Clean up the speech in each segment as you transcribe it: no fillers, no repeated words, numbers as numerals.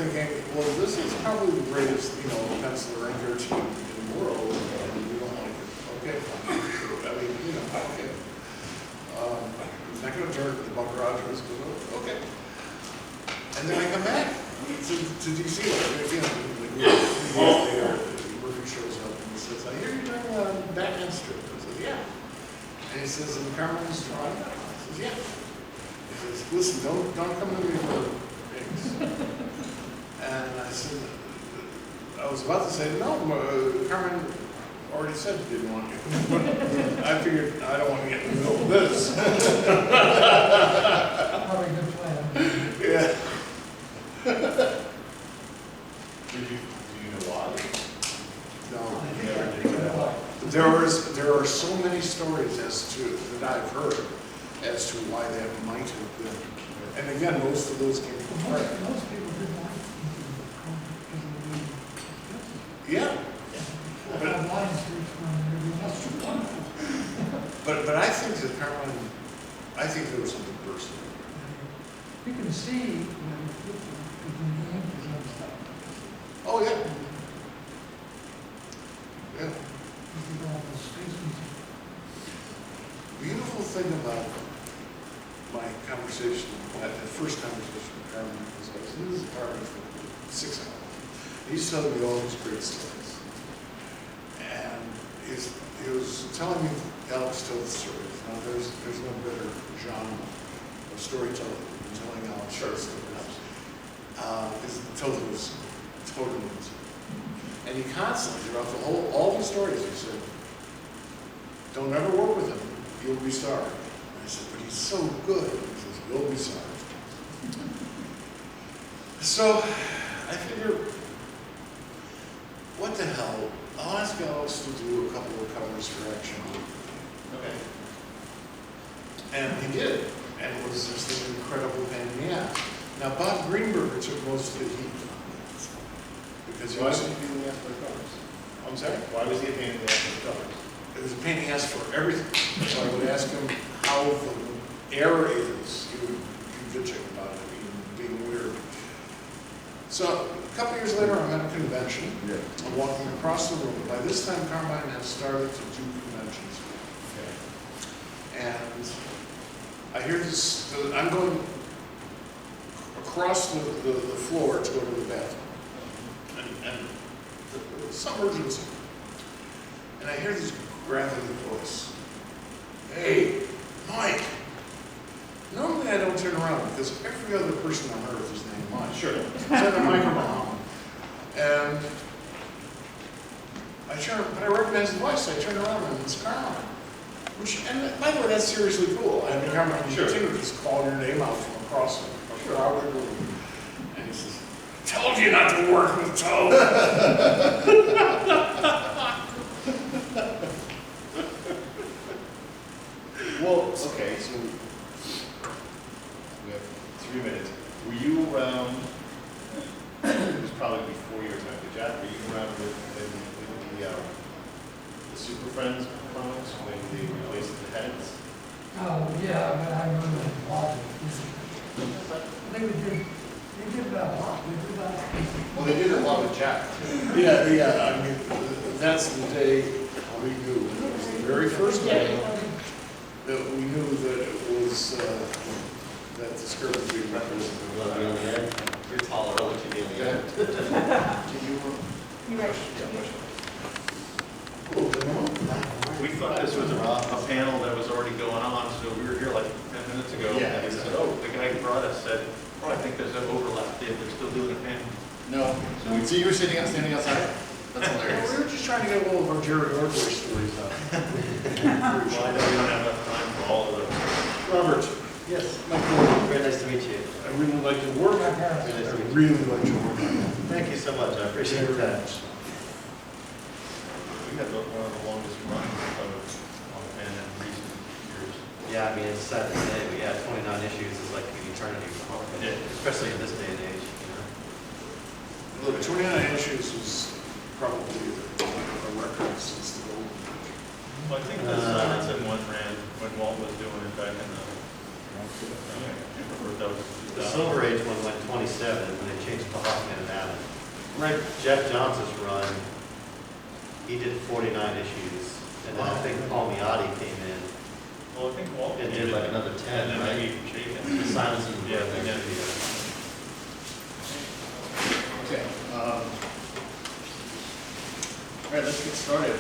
thinking, well, this is probably the greatest, pencil ranker team in the world, and you don't like it. Okay, fine. I mean, okay. I'm not going to turn to Buck Rogers, but okay. And then I come back to DC, Murphy shows up and he says, I hear you're doing a Batman strip. I said, yeah. And he says, and Carmen's drawing it? I says, yeah. He says, listen, don't come to me for things. And I said, I was about to say, no, Carmen already said you didn't want to. I figured I don't want to get in the middle of this. Probably a good plan. Yeah. Do you know why? No. You never did that. There are so many stories that I've heard as to why that might have been. And again, most of those came from Fred. Most people didn't like it. Yeah. But I think that Carmen, I think there was something personal. You can see when the ink is on stuff. Oh, yeah. Yeah. You can all the spaces. Beautiful thing about my conversation, the first conversation with Carmen, was I was in his apartment for 6 hours. He's telling me all these great stories. And he was telling me Alex told stories. Now, there's no better genre of storytelling than telling Alex stories. He tells those totally. And he constantly, throughout all the stories, he said, don't ever work with him, you'll be sorry. And I said, but he's so good. He says, you'll be sorry. So I figure, what the hell? I'll ask Alex to do a couple of covers for Action. Okay. And he did. And it was just an incredible pain in the ass. Now, Bob Greenberger took most of the heat on that. Because he Why was, was he being asked for the covers? I'm sorry? Why was he a pain in the ass for the covers? It was a pain in the ass for everything. So I would ask him how the air is. He would be bitching about it, being weird. So a couple years later, I'm at a convention. Yeah. I'm walking across the room. By this time, Carmine has started to do conventions. Okay. And I hear this, I'm going across the floor to go to the bathroom. And some urgency. And I hear this gravelly voice. Hey, Mike. Normally I don't turn around because every other person on earth is named Mike. Sure. Except for Mike or Muhammad. And I recognize the voice. I turn around and it's Carmine. And by the way, that's seriously cool. I mean, Carmine, you continue to just call your name out from across the crowded room. And he says, told you not to work with Toad. Well, okay, so we have 3 minutes. Were you around, it was probably before your time with Jack, were you around with the Super Friends comics when they replaced the heads? Oh, yeah, I remember that lot. I think they did that a lot. They did that. Well, they did a lot with Jack. Yeah, I mean, that's the day we knew. It was the very first day that we knew that it was, that the skirt was being represented. Love you on the end. You're taller, I'll let you be on the end. You're right. We thought this was a panel that was already going on, so we were here like 10 minutes ago. Yeah, And he said, oh, the guy who brought us said, oh, I think there's an overlap there, they're still doing a panel. No. So you were standing outside? That's Yeah, hilarious. we were just trying to get all of our Jerry Ortler stories out. Well, I know we don't have enough time for all of those. Robert, Yes. Michael, Very nice to meet you. I really like your work. I really like your work. Thank you so much. I appreciate that. We had one of the longest runs on the pen in recent years. Yeah, I mean, it's sad to say, but yeah, 29 issues is like an eternity for Hawkman, Yeah. especially in this day and age, you know. Look, 29 issues is probably a record since the golden age. Well, I think the Silence at one ran when Walt was doing it back in the, I can't remember if that was The Silver Age one went 27, and then they changed it to Hawkman and Adam. Right, Jeff Johnson's run, he did 49 issues, and then I think Paul Miotti came in Well, I think Walt and did like another 10, and then right? maybe Chapin. The Silence and Yeah, the and then- Okay. All right, let's get started.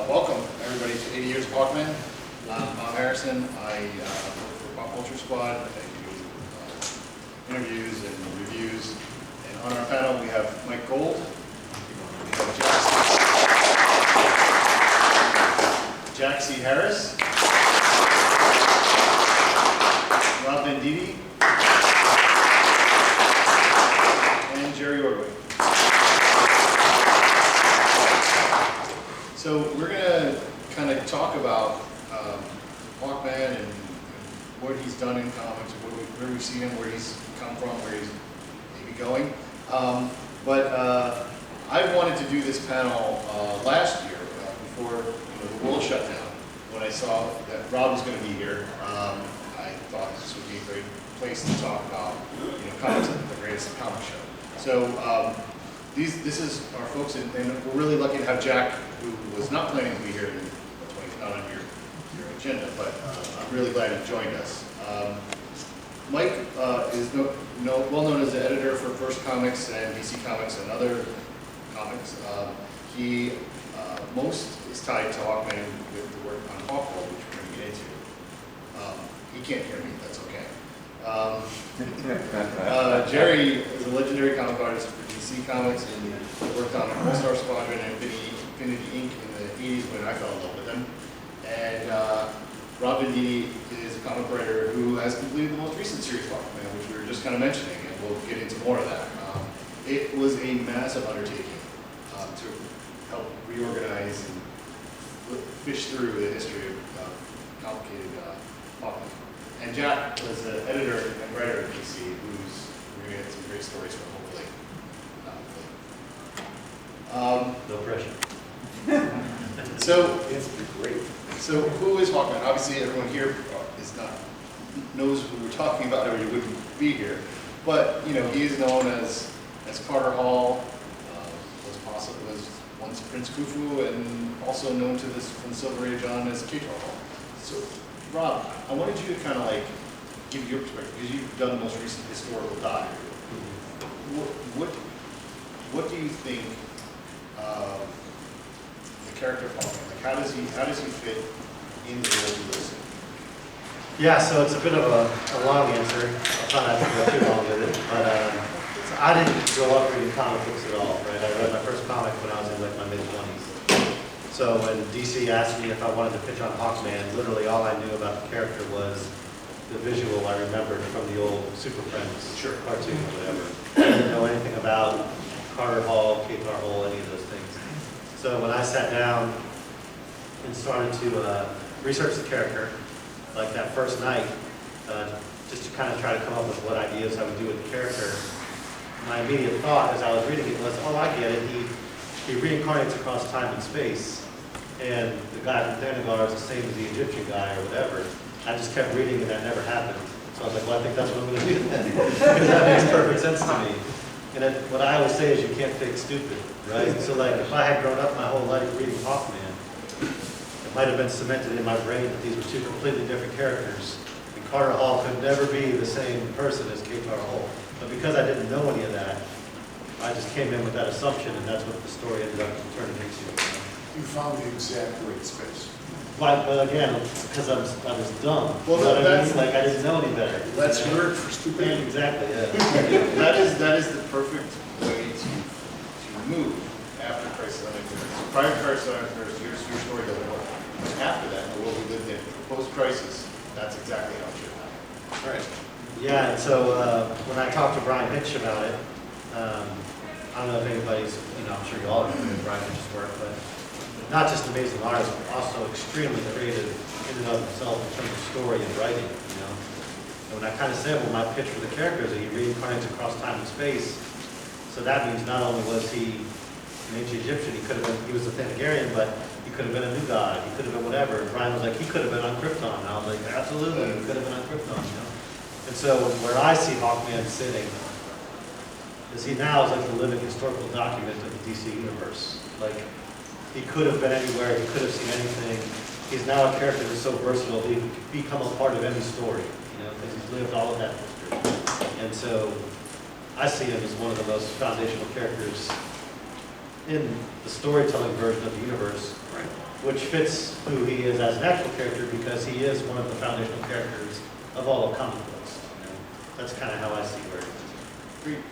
Welcome, everybody, to 80 Years of Hawkman. I'm Bob Harrison. I work for Pop Culture Squad. I do interviews and reviews. And on our panel, we have Mike Gold. We have Jack C. Harris. Rob Venditti. And Jerry Ordway. So we're going to kind of talk about Hawkman and what he's done in comics, where we've seen him, where he's come from, where he's maybe going. I wanted to do this panel last year before the world shut down. When I saw that Rob was going to be here, I thought this would be a great place to talk about comics at the greatest comic show. So this is our folks, and we're really lucky to have Jack, who was not planning to be here, not on your agenda, but I'm really glad he joined us. Mike is well known as the editor for First Comics and DC Comics and other comics. He most is tied to Hawkman with the work on Hawkworld, which we're going to get into. He can't hear me, that's okay. Jerry is a legendary comic artist for DC Comics and worked on All-Star Squadron and Infinity Inc. in the 80s when I fell in love with him. And Rob Venditti is a comic writer who has completed the most recent series, Hawkman, which we were just kind of mentioning, and we'll get into more of that. It was a massive undertaking to help reorganize and fish through the history of complicated Hawkman. And Jack was the editor and writer of DC, who's we're going to get some great stories from, hopefully. No pressure. So, It's great. so who is Hawkman? Obviously, everyone here knows who we're talking about, or you wouldn't be here. But he is known as Carter Hall, was once Prince Khufu, and also known to this from Silver Age on as Qatar Hall. So, Rob, I wanted you to kind of like give your perspective, because you've done the most recent historical dive. What do you think the character of Hawkman? Like, how does he fit in the world we live in? Yeah, so it's a bit of a long answer. I'll try not to go too long with it. But so I didn't grow up reading comic books at all, right? I read my first comic when I was in like my mid-20s. So when DC asked me if I wanted to pitch on Hawkman, literally all I knew about the character was the visual I remembered from the old Super Friends cartoon or whatever. I didn't know anything about Carter Hall, Qatar Hall, any of those things. So when I sat down and started to research the character, like that first night, just to kind of try to come up with what ideas I would do with the character, my immediate thought as I was reading it was, oh, I get it. He reincarnates across time and space, and the guy from Thanagar is the same as the Egyptian guy or whatever. I just kept reading and that never happened. So I was like, well, I think that's what I'm going to do then, because that makes perfect sense to me. And then what I always say is you can't fake stupid, right? So like if I had grown up my whole life reading Hawkman, it might have been cemented in my brain that these were two completely different characters. And Carter Hall could never be the same person as Qatar Hall. But because I didn't know any of that, I just came in with that assumption, and that's what the story ended up turning into. You found the exact right space. But again, because I was dumb. Well, You know what I that's- mean? Like I didn't know any better. That's word for stupidity. Exactly, yeah. that is the perfect way to move after Crisis on Infinite Earths. Prior to Crisis on Infinite Earths, your story doesn't work. After that, the world we lived in, post-crisis, that's exactly how it should happen. Right. Yeah, and so when I talked to Brian Hitch about it, I don't know if anybody's, I'm sure you all know Brian Hitch's work, but not just amazing artist, but also extremely creative in and of himself in terms of story and writing, And when I kind of said, well, my pitch for the character is that he reincarnates across time and space, so that means not only was he an ancient Egyptian, he was a Thanagarian, but he could have been a new god, he could have been whatever. And Brian was like, he could have been on Krypton. And I was like, absolutely, he could have been on Krypton, And so where I see Hawkman sitting is he now is like the living historical document of the DC universe. Like, he could have been anywhere, he could have seen anything. He's now a character that's so versatile, he can become a part of any story, you know, because he's lived all of that history. And so I see him as one of the most foundational characters in the storytelling version of the universe, which fits who he is as an actual character because he is one of the foundational characters of all of comic books. You know? That's kind of how I see where he is. Great.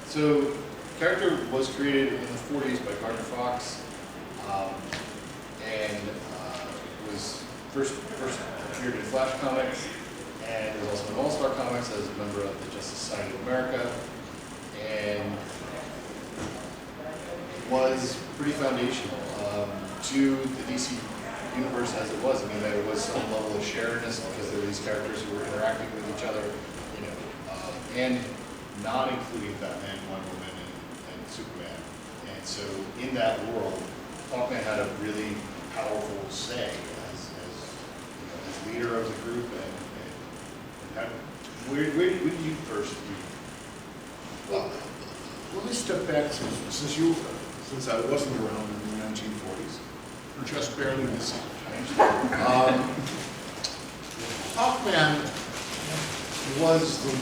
So, character was created in the 40s by Gardner Fox, and was first appeared in Flash Comics, and was also in All-Star Comics as a member of the Justice Society of America, and was pretty foundational to the DC universe as it was. I mean, there was some level of sharedness because there were these characters who were interacting with each other, you know, and not including Batman, Wonder Woman, and Superman. And so in that world, Hawkman had a really powerful say as you know, as leader of the group. And where did you first read? Well, let me step back since I wasn't around in the 1940s, or just barely missing. Hawkman was the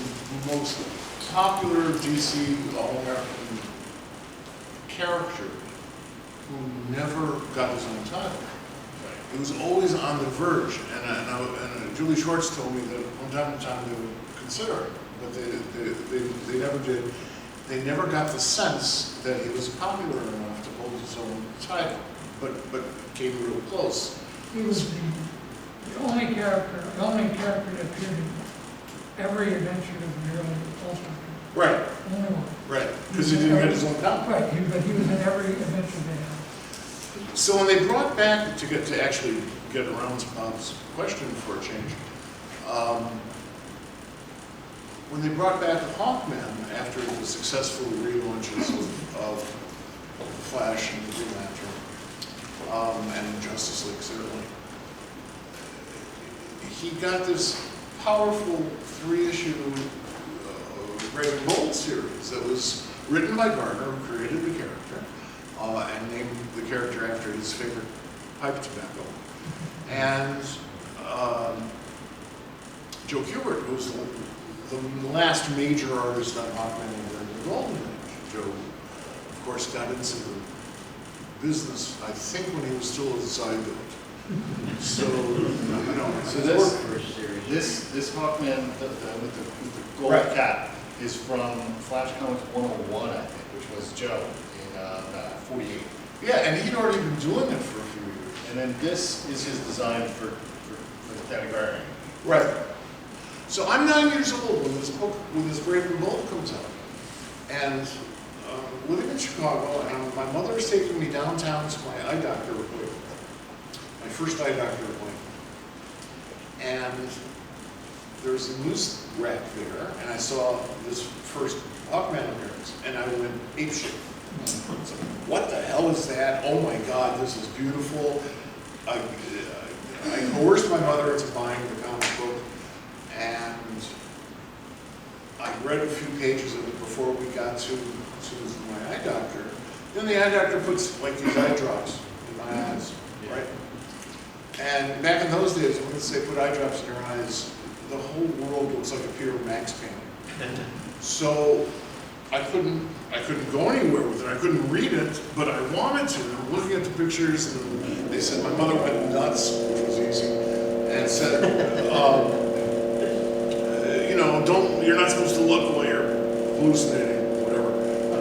most popular DC All-American character who never got his own title. It was always on the verge, and Julie Schwartz told me that from time to time they would consider it, but they never did. They never got the sense that he was popular enough to hold his own title, but came real close. He was the only character that appeared in every adventure of the early All-Star. Right, Only one. right, because he didn't get his own title. Right, but he was in every adventure they had. So when they brought back, to actually get around to Bob's question for a change, when they brought back Hawkman after the successful relaunches of Flash and Green Lantern, and Justice League certainly, he got this powerful 3-issue Brave and Bold series that was written by Gardner, who created the character, and named the character after his favorite pipe tobacco. And Joe Kubert, who was the last major artist on Hawkman in the Golden Age. Joe, of course, got into the business, I think, when he was still a Zygote. So, you know, So this Hawkman with the gold Right. cap is from Flash Comics 101, I think, which was Joe in 48. yeah, and he'd already been doing it for a few years. And then this is his design for the Danny Barry. Right. So I'm 9 years old when this book, when this Brave and Bold comes out. And living in Chicago, and my mother's taking me downtown to my eye doctor appointment, my first eye doctor appointment. And there's a news rack there, and I saw this first Hawkman appearance, and I went apeshit. So, what the hell is that? Oh my God, this is beautiful. I coerced my mother into buying the comic book, and I read a few pages of it before we got to my eye doctor. Then the eye doctor puts like these eye drops in my eyes, right? And back in those days, when they put eye drops in your eyes, the whole world looks like a pure Max painting. So I couldn't go anywhere with it. I couldn't read it, but I wanted to. I'm looking at the pictures, and they said my mother went nuts, which was easy, and said, you know, you're not supposed to look while you're hallucinating, whatever.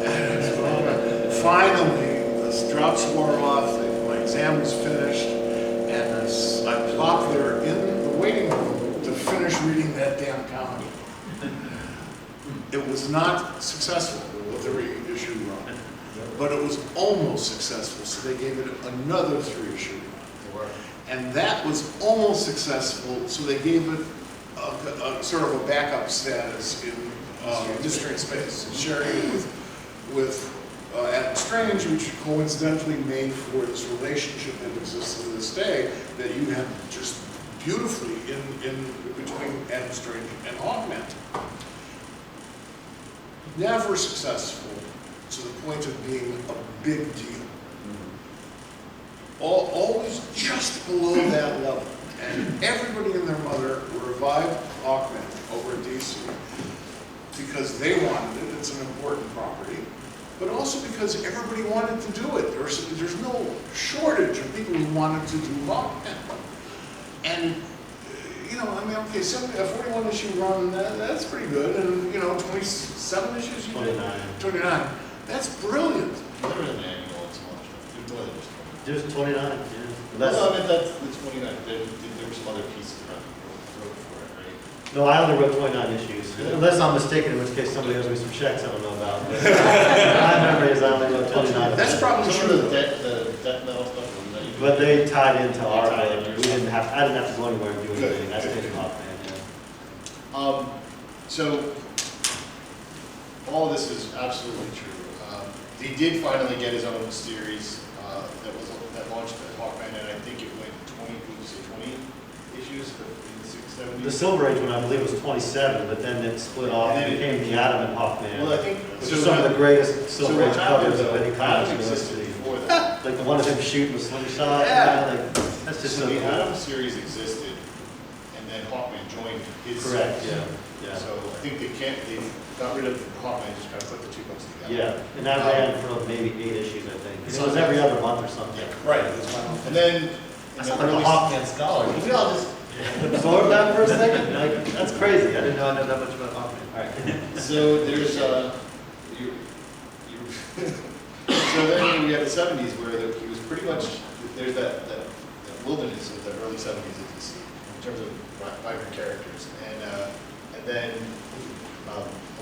And finally, the drops wore off. My exam was finished, and I plopped there in the waiting room to finish reading that damn comic. It was not successful with the reissue run, but it was almost successful, so they gave it another 3-issue run. And that was almost successful, so they gave it a sort of a backup status in Mystery in Space, sharing it with Adam Strange, which coincidentally made for this relationship that exists to this day, that you have just beautifully in between Edinster and Hawkman. Never successful to the point of being a big deal. Always just below that level. And everybody and their mother revived Hawkman over at DC because they wanted it. It's an important property. But also because everybody wanted to do it. There's no shortage of people who wanted to do Hawkman. And, you know, I mean, okay, a 41 issue run, that's pretty good. And, you know, 27 issues? 29. 29. That's brilliant. There was an annual and small stuff. There's more than just 29. There's 29, yeah. No, I mean, that's the 29. There were some other pieces around the road for it, right? No, I only wrote 29 issues, unless I'm mistaken, in which case somebody owes me some checks I don't know about. But my memory is I only wrote 29. That's probably Some true. of the death metal stuff. But they tied into our, tied in. I didn't have to go anywhere and do anything, that's taken off, man, So, all this is absolutely true. He did finally get his own series that launched at Hawkman, and I think it went 20 issues in the 60s, 70s. The Silver Age one, I believe, was 27, but then it split off and became the Adam and Hawkman. Well, I think Which is some of the greatest Silver Age covers of any comic Adam in existed the before that. Like the one of him shooting with slingshot, Yeah. like, that's just So so the cool. Adam series existed, and then Hawkman joined his Correct, series. yeah. So I think they got rid of Hawkman, just kind of put the two books together. Yeah, and that ran for maybe 8 issues, I think. And it was every other month or something. Right, that's my own. And then, I sound like a Hawkman scholar. Did we all just absorb that for a second? Like, that's crazy. I didn't know I know that much about Hawkman. All right. so there's, so then we have the 70s where he was pretty much, there's that wilderness of the early 70s that you see in terms of vibrant characters. And then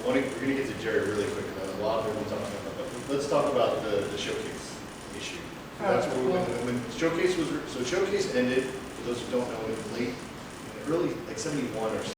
we're going to get to Jerry really quick, because a lot of people talking about that. But let's talk about the showcase issue. So that's when Showcase was, so Showcase ended, for those who don't know, in the early, like 71 or